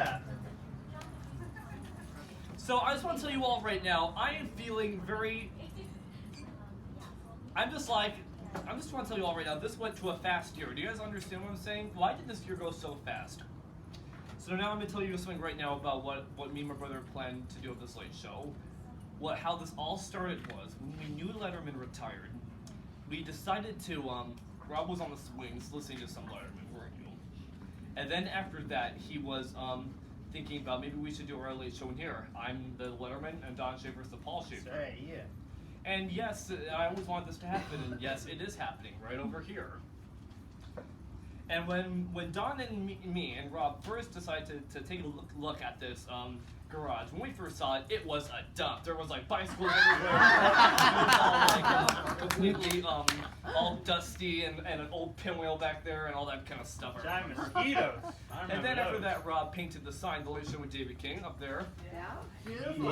Yeah. So I just want to tell you all right now, I am feeling very. I just want to tell you all right now, this went to a fast year. Do you guys understand what I'm saying? Why did this year go so fast? So now I'm going to tell you something right now about what me and my brother planned to do with this late show. How this all started was, when we knew Letterman retired, we decided to, Rob was on the swings listening to some Letterman, weren't you? And then after that, he was thinking about maybe we should do our late show in here. I'm the Letterman and Don Schaefer's the Paul Schaefer. Right, yeah. And yes, I always wanted this to happen, and yes, it is happening right over here. And when Don and me and Rob first decided to take a look at this garage, when we first saw it, it was a dump. There was like bicycles everywhere. It was all like completely all dusty and an old pinwheel back there and all that kind of stuff. Giant mosquitoes. And then after that, Rob painted the sign, The Late Show with David King, up there. Yeah. Beautiful.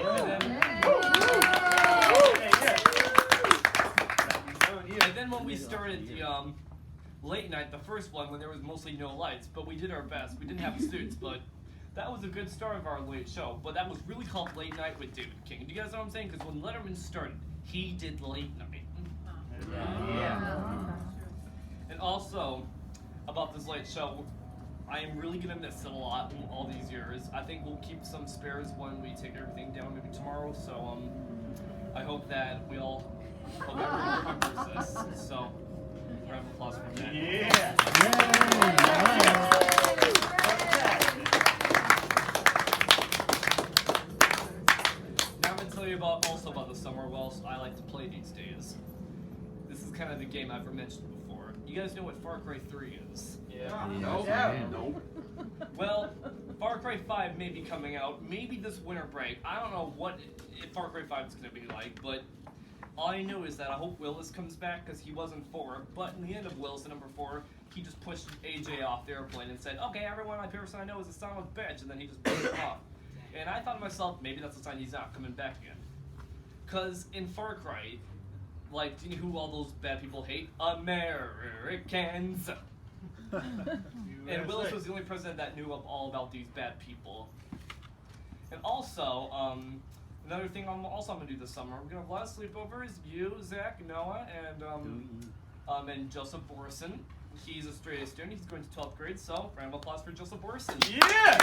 And then when we started the late night, the first one, when there was mostly no lights, but we did our best. We didn't have suits, but that was a good start of our late show. But that was really called Late Night with David King. Do you guys know what I'm saying? Because when Letterman started, he did late night. Yeah. And also, about this late show, I am really going to miss it a lot in all these years. I think we'll keep some spares when we take everything down maybe tomorrow. So I hope that we all hope everyone remembers this. So, round of applause for that. Yeah. Now I'm going to tell you about the summer wells I like to play these days. This is kind of the game I've mentioned before. You guys know what Far Cry 3 is? Yeah. Nope. Well, Far Cry 5 may be coming out, maybe this winter break. I don't know what Far Cry 5 is going to be like, but all I know is that I hope Willis comes back because he wasn't 4. But in the end of Willis, the number 4, he just pushed AJ off the airplane and said, "Okay, everyone, my person I know is a son of a bitch," and then he just pushed him off. And I thought to myself, maybe that's a sign he's not coming back again. Because in Far Cry, like, do you know who all those bad people hate? Americans! And Willis was the only president that knew all about these bad people. And also, another thing I'm going to do this summer, we're going to have a lot of sleepovers. You, Zach, Noah, and Joseph Borson. He's a straight A student. He's going to 12th grade, so round of applause for Joseph Borson. Yeah!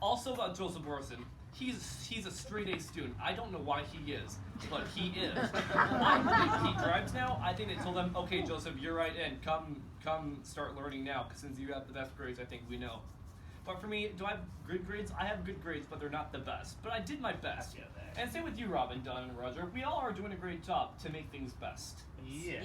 Also about Joseph Borson, he's a straight A student. I don't know why he is, but he is. I believe he drives now. I think they told him, "Okay, Joseph, you're right in. Come start learning now, because since you have the best grades, I think we know." But for me, do I have good grades? I have good grades, but they're not the best. But I did my best. And same with you, Robin, Don, and Roger. We all are doing a great job to make things best. Yeah.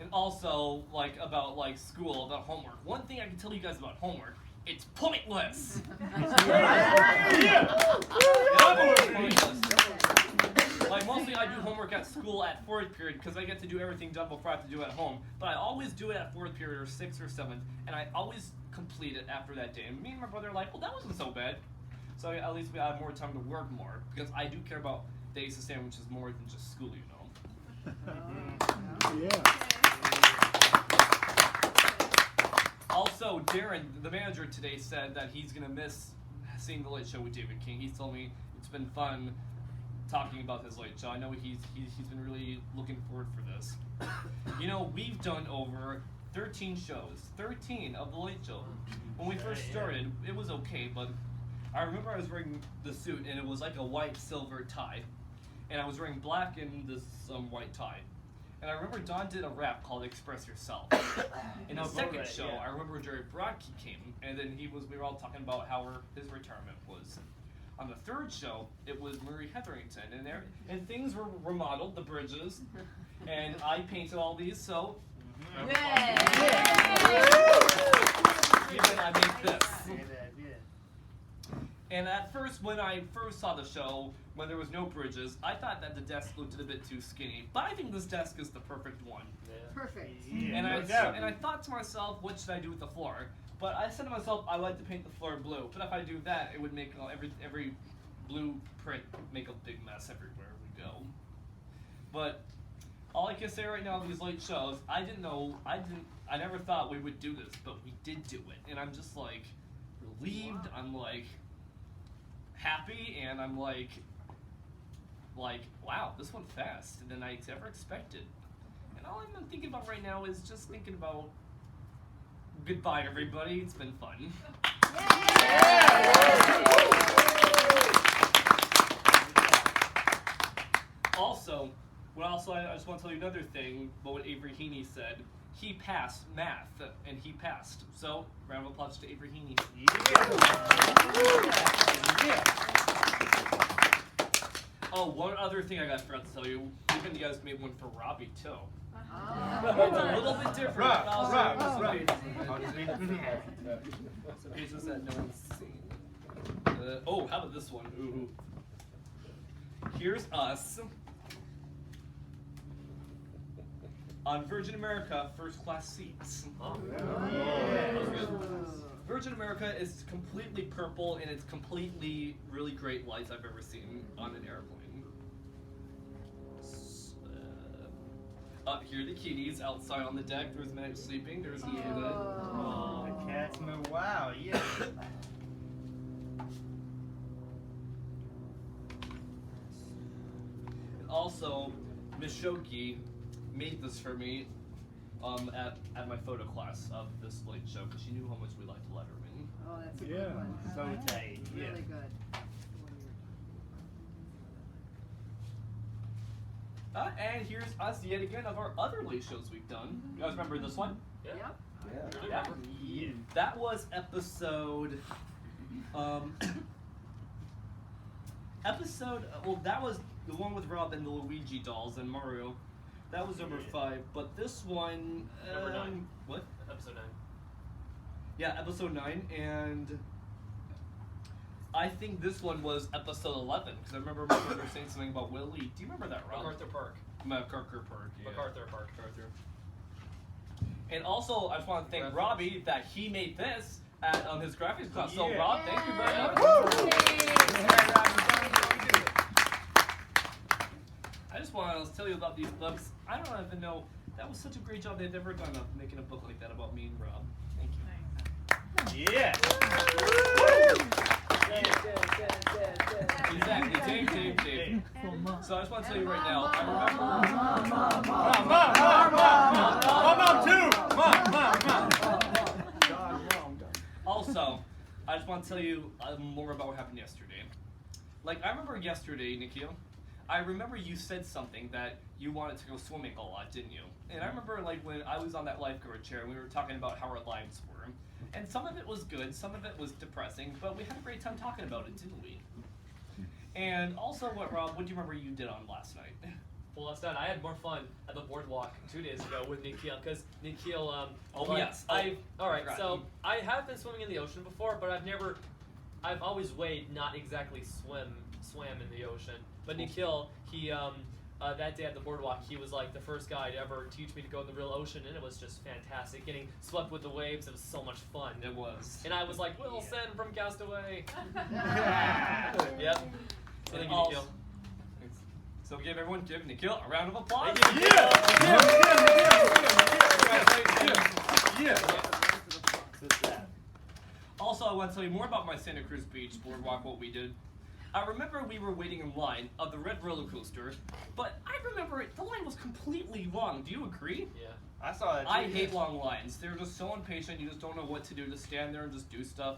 And also, about school, about homework. One thing I can tell you guys about homework, it's pointless. Like, mostly I do homework at school at 4th period because I get to do everything done before I have to do it at home. But I always do it at 4th period or 6th or 7th, and I always complete it after that day. And me and my brother are like, well, that wasn't so bad. So at least we have more time to work more, because I do care about the Ace of Sandwiches more than just school, you know. Also, Darren, the manager today, said that he's going to miss seeing The Late Show with David King. He's told me it's been fun talking about his late show. I know he's been really looking forward for this. You know, we've done over 13 shows, 13 of The Late Show. When we first started, it was okay, but I remember I was wearing the suit, and it was like a white silver tie, and I was wearing black and this white tie. And I remember Don did a rap called "Express Yourself." In the second show, I remember Jerry Broadkey came, and then we were all talking about how his retirement was. On the third show, it was Marie Hetherington, and things were remodeled, the bridges, and I painted all these, so even I made this. And at first, when I first saw the show, when there was no bridges, I thought that the desk looked a bit too skinny. But I think this desk is the perfect one. Perfect. And I thought to myself, what should I do with the floor? But I said to myself, I like to paint the floor blue. But if I do that, it would make every blue print make a big mess everywhere we go. But all I can say right now, these late shows, I never thought we would do this, but we did do it, and I'm just like relieved. Wow. I'm like happy, and I'm like, wow, this went faster than I ever expected. And all I'm thinking about right now is just thinking about goodbye, everybody. It's been fun. Also, I just want to tell you another thing about what Avery Heaney said. He passed math, and he passed. So, round of applause to Avery Heaney. Oh, one other thing I forgot to tell you. Even you guys made one for Robbie, too. It's a little bit different. But also some pages that no one's seen. Oh, how about this one? Ooh. Here's us on Virgin America first class seats. Virgin America is completely purple, and it's completely really great lights I've ever seen on an airplane. Up here, the kitties outside on the deck. There's Meg sleeping. There's Nina. The cats move. Wow, yeah. Also, Miss Shoki made this for me at my photo class of this late show because she knew how much we liked Letterman. Oh, that's a good one. So tight. Yeah. Really good. And here's us yet again of our other late shows we've done. You guys remember this one? Yep. Yeah. That was episode. That was the one with Rob and the Luigi dolls and Mario. That was number 5. But this one. Number 9. What? Episode 9. Yeah, episode 9, and I think this one was episode 11 because I remember my brother saying something about Willie. Do you remember that, Rob? MacArthur Park. MacArthur Park. Yeah. MacArthur Park. And also, I just want to thank Robbie that he made this at his graphics class. So, Yeah. Rob, thank you very much. I just want to tell you about these books. I don't even know. That was such a great job they've ever done of making a book like that about me and Rob. Thank you. Yeah. Exactly. Dave. So I just want to tell you right now. I remember. Also, I just want to tell you more about what happened yesterday. Like, I remember yesterday, Nikhil, I remember you said something that you wanted to go swimming a lot, didn't you? And I remember, like, when I was on that lifeguard chair, we were talking about how our lives were. And some of it was good, some of it was depressing, but we had a great time talking about it, didn't we? And also, Rob, what do you remember you did on last night? Well, last night I had more fun at the boardwalk 2 days ago with Nikhil, because Nikhil, Yes. Alright, Right. so I have been swimming in the ocean before, but I've always not exactly swam in the ocean. But Nikhil, he, that day at the boardwalk, he was like the first guy to ever teach me to go in the real ocean, and it was just fantastic. Getting swept with the waves, it was so much fun. It was. And I was like, Wilson from Castaway. Yeah. Yep. So thank you, Also- Nikhil. So give Nikhil a round of applause. Thank you. Also, I want to tell you more about my Santa Cruz Beach boardwalk, what we did. I remember we were waiting in line of the red roller coaster, but I remember the line was completely long. Do you agree? Yeah. I saw that. I hate long lines. They're just so impatient. You just don't know what to do. Just stand there and just do stuff.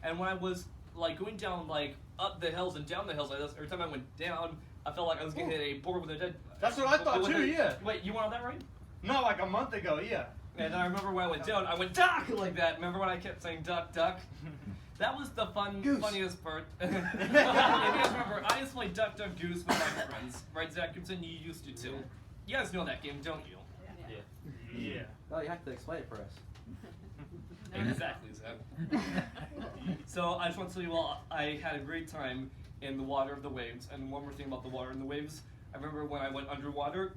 And when I was like going down like up the hills and down the hills like this, every time I went down, I felt like I was gonna hit a board with a dead. That's what I thought with too, a- yeah. Wait, you wanted that right? No, like a month ago, yeah. And I remember when I went down, I went duck like that. Remember when I kept saying duck, duck? That was the funniest part. If you guys remember, I used to play Duck, Duck, Goose with my friends. Right, Zach Gibson? You used to too. You guys know that game, don't you? Yeah. Oh, you have to explain it for us. Exactly, Zach. So I just want to tell you all, I had a great time in the water of the waves. And one more thing about the water and the waves. I remember when I went underwater,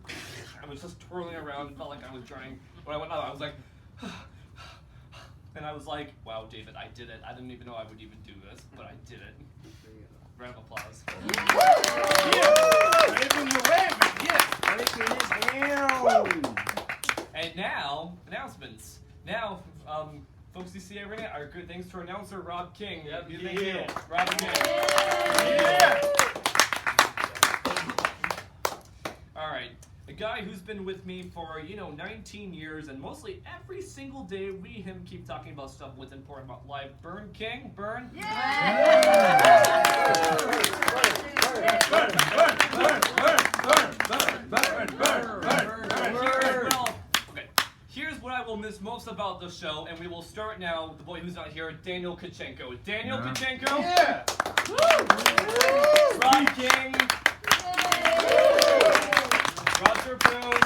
I was just twirling around and felt like I was drowning. When I went out, I was like, and I was like, wow, David, I did it. I didn't even know I would even do this, but I did it. Round of applause. Yeah. Give him the wave, yeah. announcements. Now, folks, you see everything. Our good thanks to our announcer Rob King. Yep. Thank you, Rob King. Yeah. All right. A guy who's been with me for, 19 years, and mostly every single day him keep talking about stuff what's important about life. Burn King, Burn. Here's what I will miss most about the show, and we will start now with the boy who's not here, Daniel Kachenko. Daniel Kachenko. Yeah. Rob King. Roger Boone.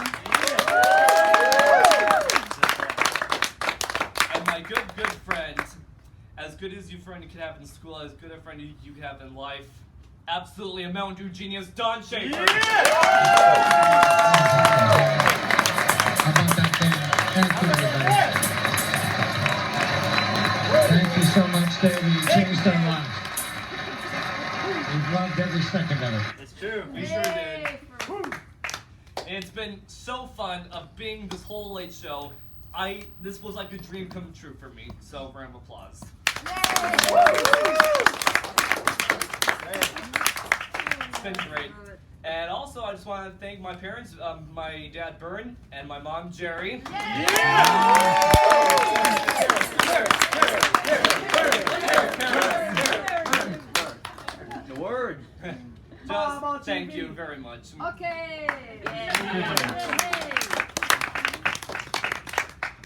And my good friend, as good as you friend could have in school, as good a friend you could have in life, absolutely a Mountain Dew genius, Don Schaefer. How about that, Dan? Thank you, everybody. Thank you so much, David. You changed our lives. We've loved every second of it. It's true. We sure did. And it's been so fun of being this whole late show. This was like a dream come true for me. So round of applause. It's been great. And also, I just want to thank my parents, my dad Bern and my mom Jerry. The word. Just thank you very much. Okay.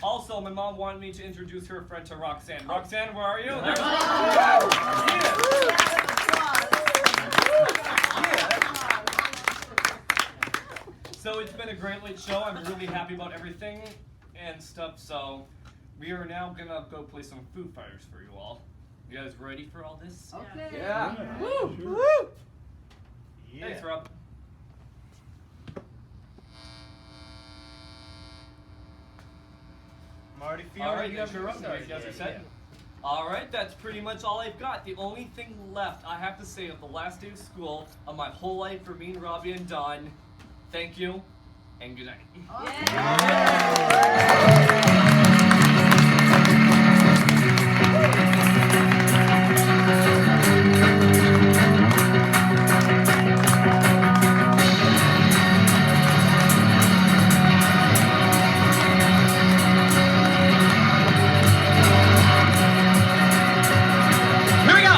Also, my mom wanted me to introduce her friend to Roxanne. Roxanne, where are you? So it's been a great late show. I'm really happy about everything and stuff. So we are now gonna go play some Foo Fighters for you all. You guys ready for all this? Okay. Yeah. Woo! Yeah. Thanks, Rob. I'm already feeling All right, it. you guys are up there. You guys are set. All right, that's pretty much all I've got. The only thing left, I have to say, of the last day of school of my whole life for me and Robbie and Don, thank you and good night. Here we go!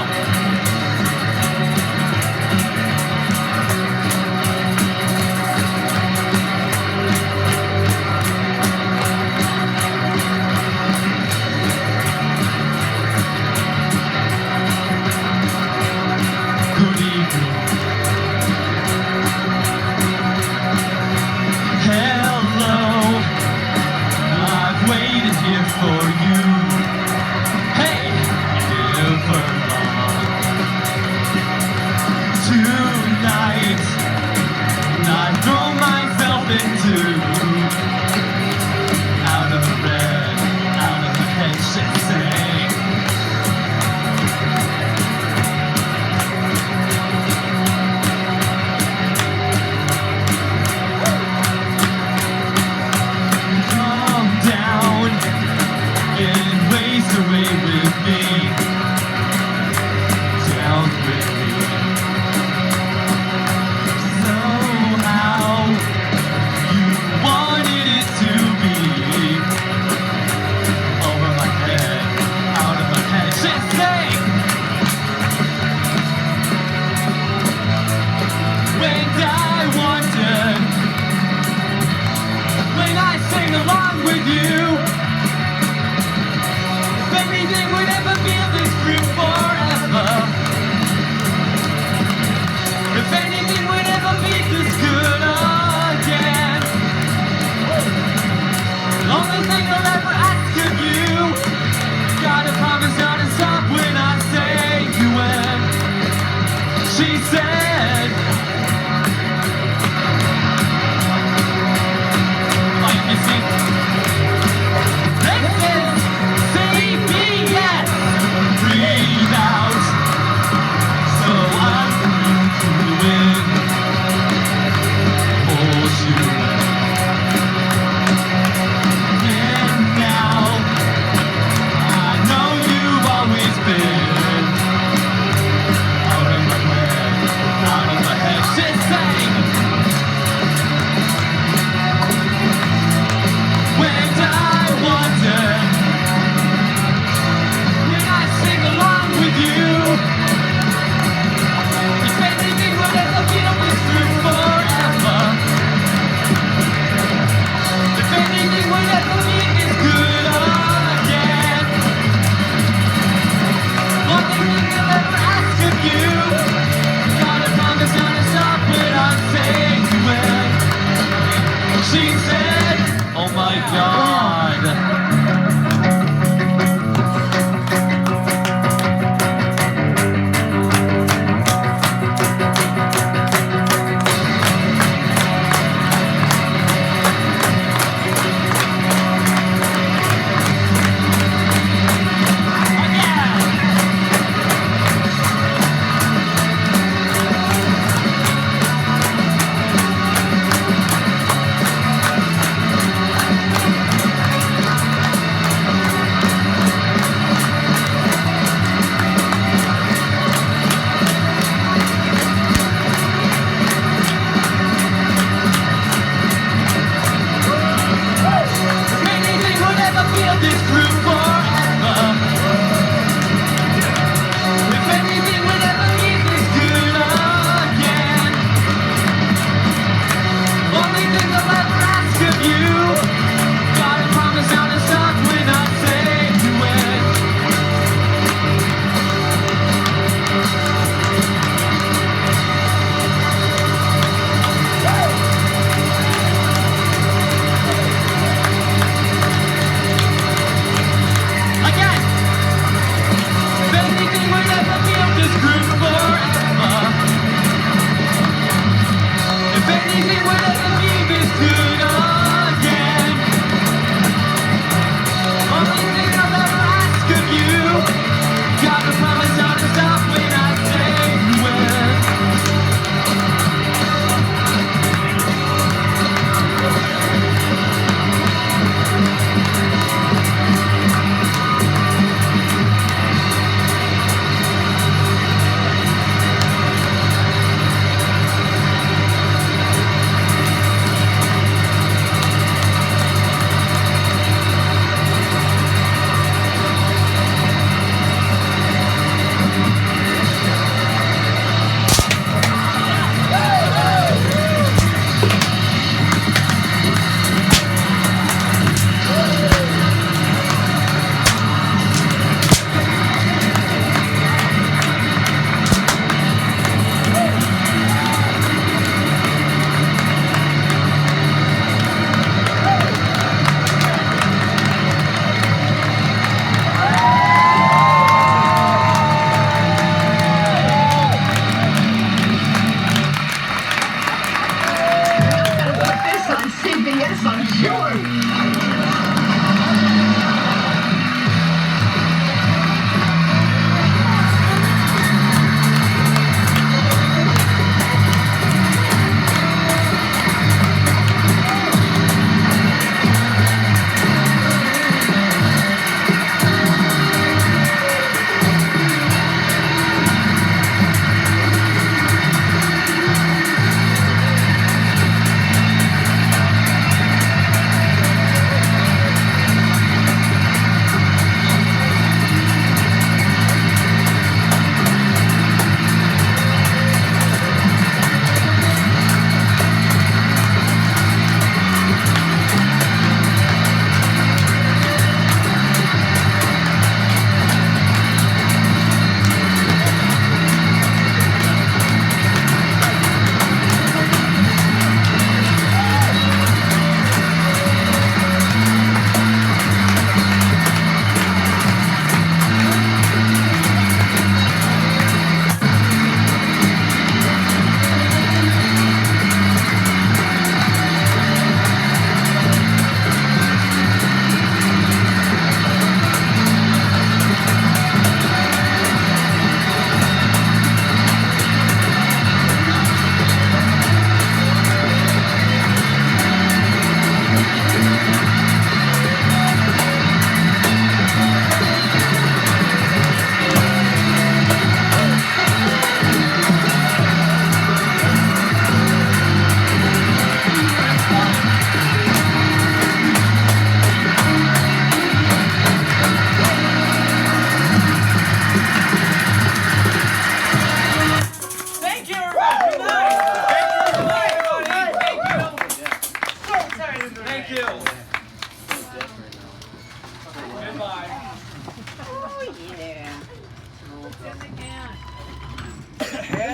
my God. Thank you, everybody.